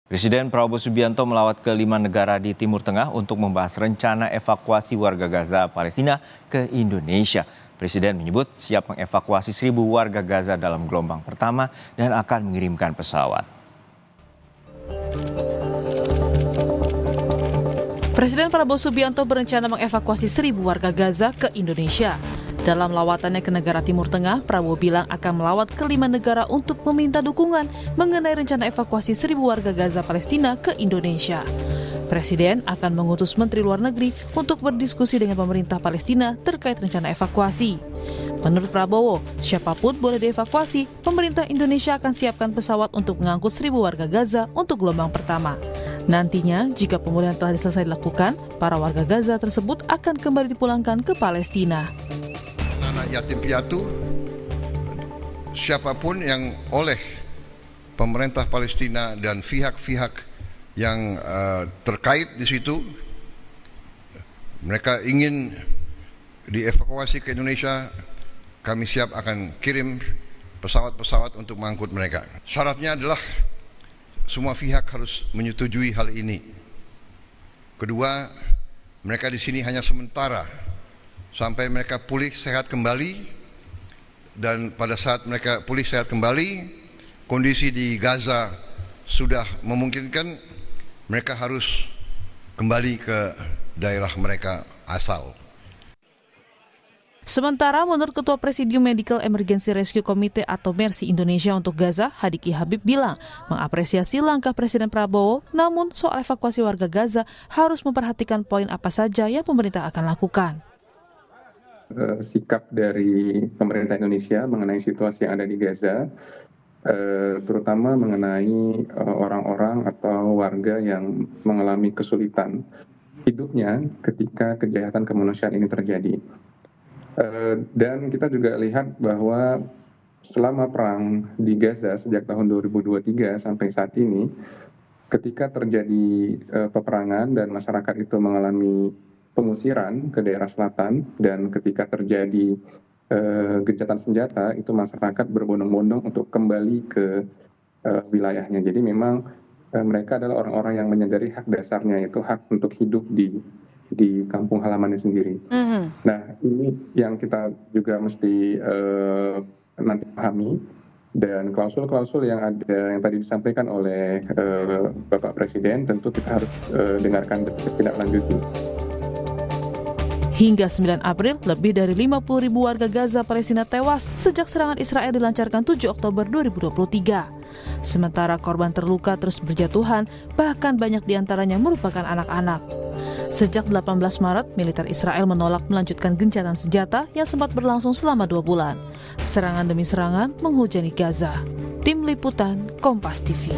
Presiden Prabowo Subianto melawat ke 5 negara di Timur Tengah untuk membahas rencana evakuasi warga Gaza Palestina ke Indonesia. Presiden menyebut siap mengevakuasi 1.000 warga Gaza dalam gelombang pertama dan akan mengirimkan pesawat. Presiden Prabowo Subianto berencana mengevakuasi 1.000 warga Gaza ke Indonesia. Dalam lawatannya ke negara Timur Tengah, Prabowo bilang akan melawat ke 5 negara untuk meminta dukungan mengenai rencana evakuasi 1.000 warga Gaza Palestina ke Indonesia. Presiden akan mengutus Menteri Luar Negeri untuk berdiskusi dengan pemerintah Palestina terkait rencana evakuasi. Menurut Prabowo, siapapun boleh dievakuasi, pemerintah Indonesia akan siapkan pesawat untuk mengangkut 1.000 warga Gaza untuk gelombang pertama. Nantinya, jika pemulihan telah selesai dilakukan, para warga Gaza tersebut akan kembali dipulangkan ke Palestina. Anak yatim piatu, siapapun yang oleh pemerintah Palestina dan pihak-pihak yang terkait di situ, mereka ingin dievakuasi ke Indonesia, kami siap akan kirim pesawat-pesawat untuk mengangkut mereka. Syaratnya adalah semua pihak harus menyetujui hal ini. Kedua, mereka di sini hanya sementara sampai mereka pulih sehat kembali, dan pada saat mereka pulih sehat kembali, kondisi di Gaza sudah memungkinkan, mereka harus kembali ke daerah mereka asal. Sementara menurut Ketua Presidium Medical Emergency Rescue Committee atau MERSI Indonesia untuk Gaza, Hadiki Habib bilang mengapresiasi langkah Presiden Prabowo, namun soal evakuasi warga Gaza harus memperhatikan poin apa saja yang pemerintah akan lakukan. Sikap dari pemerintah Indonesia mengenai situasi yang ada di Gaza, terutama mengenai orang-orang atau warga yang mengalami kesulitan hidupnya ketika kejahatan kemanusiaan ini terjadi. Dan kita juga lihat bahwa selama perang di Gaza sejak tahun 2023 sampai saat ini, ketika terjadi peperangan dan masyarakat itu mengalami pengusiran ke daerah selatan, dan ketika terjadi gencatan senjata, itu masyarakat berbondong-bondong untuk kembali ke wilayahnya. Jadi memang mereka adalah orang-orang yang menyadari hak dasarnya, yaitu hak untuk hidup di kampung halamannya sendiri. Nah, ini yang kita juga mesti nanti pahami, dan klausul-klausul yang ada yang tadi disampaikan oleh Bapak Presiden tentu kita harus dengarkan tidak lanjuti. Hingga 9 April, lebih dari 50.000 warga Gaza Palestina tewas sejak serangan Israel dilancarkan 7 Oktober 2023. Sementara korban terluka terus berjatuhan, bahkan banyak diantaranya merupakan anak-anak. Sejak 18 Maret, militer Israel menolak melanjutkan gencatan senjata yang sempat berlangsung selama 2 bulan. Serangan demi serangan menghujani Gaza. Tim Liputan, Kompas TV.